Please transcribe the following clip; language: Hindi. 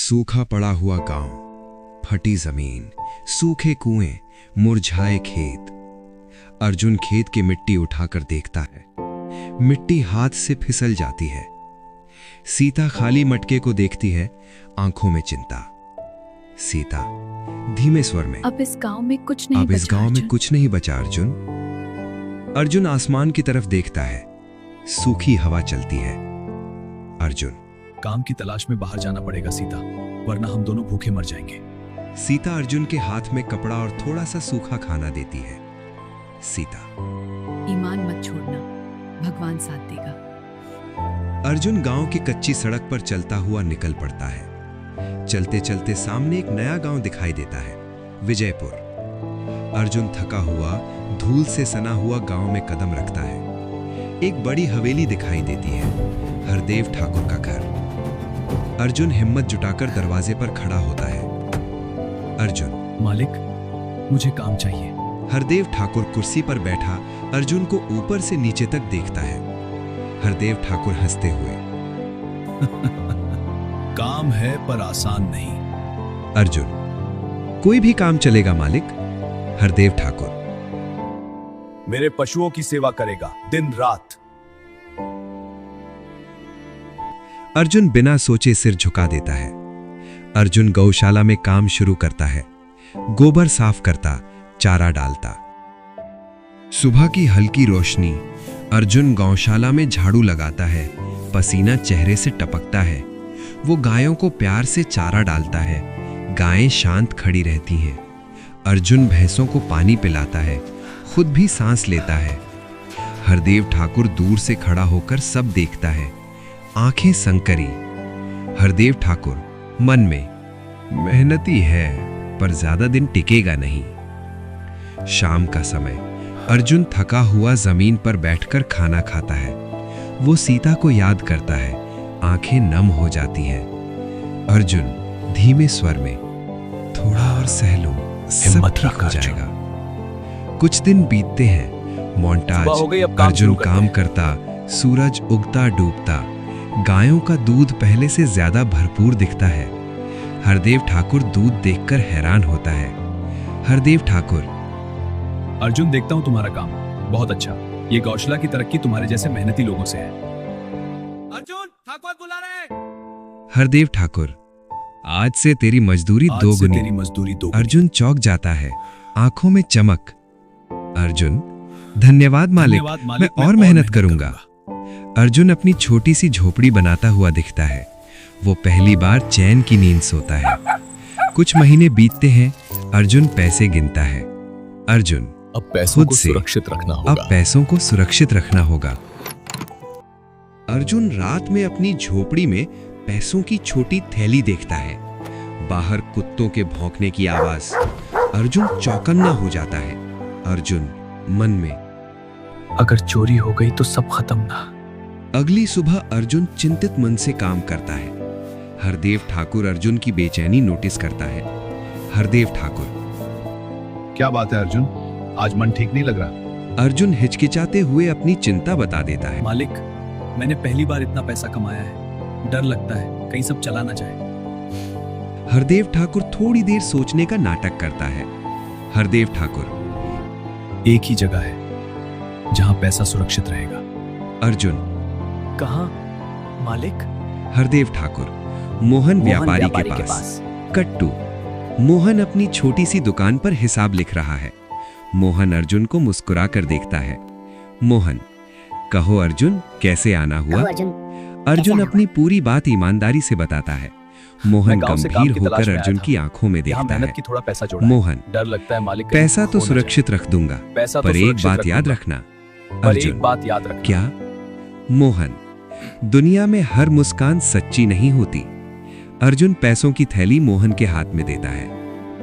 सूखा पड़ा हुआ गांव, फटी जमीन, सूखे कुएं, मुरझाए खेत। अर्जुन खेत की मिट्टी उठाकर देखता है। मिट्टी हाथ से फिसल जाती है। सीता खाली मटके को देखती है, आंखों में चिंता। सीता धीमे स्वर में, अब इस गांव में कुछ नहीं अब इस गांव में कुछ नहीं बचा अर्जुन। अर्जुन आसमान की तरफ देखता है। सूखी हवा चलती है। अर्जुन, काम की तलाश में बाहर जाना पड़ेगा सीता, वरना हम दोनों भूखे मर जाएंगे। सीता अर्जुन के हाथ में कपड़ा और थोड़ा सा सूखा खाना देती है। सीता, ईमान मत छोड़ना, भगवान साथ देगा। अर्जुन गांव की कच्ची सड़क पर चलता हुआ निकल पड़ता है। चलते चलते सामने एक नया गांव दिखाई देता है, विजयपुर। अर्जुन थका हुआ, धूल से सना हुआ गांव में कदम रखता है। एक बड़ी हवेली दिखाई देती है, हरदेव ठाकुर का घर। अर्जुन हिम्मत जुटाकर दरवाजे पर खड़ा होता है। अर्जुन, मालिक, मुझे काम चाहिए। हरदेव ठाकुर कुर्सी पर बैठा अर्जुन को ऊपर से नीचे तक देखता है। हरदेव ठाकुर हंसते हुए, काम है पर आसान नहीं। अर्जुन, कोई भी काम चलेगा मालिक। हरदेव ठाकुर, मेरे पशुओं की सेवा करेगा दिन रात। अर्जुन बिना सोचे सिर झुका देता है। अर्जुन गौशाला में काम शुरू करता है। गोबर साफ करता, चारा डालता। सुबह की हल्की रोशनी। अर्जुन गौशाला में झाड़ू लगाता है। पसीना चेहरे से टपकता है। वो गायों को प्यार से चारा डालता है। गायें शांत खड़ी रहती हैं। अर्जुन भैंसों को पानी पिलाता है, खुद भी सांस लेता है। हरदेव ठाकुर दूर से खड़ा होकर सब देखता है, आंखें संकरी। हरदेव ठाकुर मन में, मेहनती है पर ज्यादा दिन टिकेगा नहीं। शाम का समय। अर्जुन थका हुआ जमीन पर बैठकर खाना खाता है। वो सीता को याद करता है, आंखें नम हो जाती हैं। अर्जुन धीमे स्वर में, थोड़ा और सह लो, सब ठीक हो जाएगा। कुछ दिन बीतते हैं। मोन्टाज। अर्जुन काम करता, सूरज उगता डूबता। गायों का दूध पहले से ज्यादा भरपूर दिखता है। हरदेव ठाकुर दूध देखकर हैरान होता है। हरदेव ठाकुर, अर्जुन, देखता हूं तुम्हारा काम बहुत अच्छा। ये गौशाला की तरक्की तुम्हारे जैसे मेहनती लोगों से है। अर्जुन, ठाकुर बुला रहे। हरदेव ठाकुर, आज से तेरी मजदूरी दोगुनी। अर्जुन चौंक जाता है, आंखों में चमक। अर्जुन, धन्यवाद मालिक, मैं और मेहनत करूंगा। अर्जुन अपनी छोटी सी झोपड़ी बनाता हुआ दिखता है। वो पहली बार चैन की नींद सोता है। कुछ महीने बीतते हैं। अर्जुन पैसे गिनता है। अर्जुन, अब पैसों को सुरक्षित रखना होगा। अब पैसों को सुरक्षित रखना होगा। अर्जुन रात में अपनी झोपड़ी में पैसों की छोटी थैली देखता है। बाहर कुत्तों के भौंकने की आवाज। अर्जुन चौकन्ना हो जाता है। अर्जुन मन में, अगर चोरी हो गई तो सब खत्म ना। अगली सुबह अर्जुन चिंतित मन से काम करता है। हरदेव ठाकुर अर्जुन की बेचैनी नोटिस करता है। हरदेव ठाकुर, क्या बात है अर्जुन, आज मन ठीक नहीं लग रहा। अर्जुन हिचकिचाते हुए अपनी चिंता बता देता है। मालिक, मैंने पहली बार इतना पैसा कमाया है, डर लगता है कहीं सब चला ना जाए। हरदेव ठाकुर थोड़ी देर सोचने का नाटक करता है। हरदेव ठाकुर, एक ही जगह है जहां पैसा सुरक्षित रहेगा। अर्जुन, कहां मालिक? हरदेव ठाकुर, मोहन व्यापारी के पास। कट्टू। मोहन अपनी छोटी सी दुकान पर हिसाब लिख रहा है। मोहन अर्जुन को मुस्कुरा कर देखता है। मोहन, कहो अर्जुन, कैसे आना हुआ? अर्जुन अपनी पूरी बात ईमानदारी से बताता है। मोहन गंभीर होकर अर्जुन की आंखों में देखता है। थोड़ा पैसा जोड़ा। मोहन, डर लगता है मालिक, पैसा तो सुरक्षित रख दूंगा, पर एक बात याद रखना। अर्जुन, बात याद रखना। क्या? मोहन, दुनिया में हर मुस्कान सच्ची नहीं होती। अर्जुन पैसों की थैली मोहन के हाथ में देता है।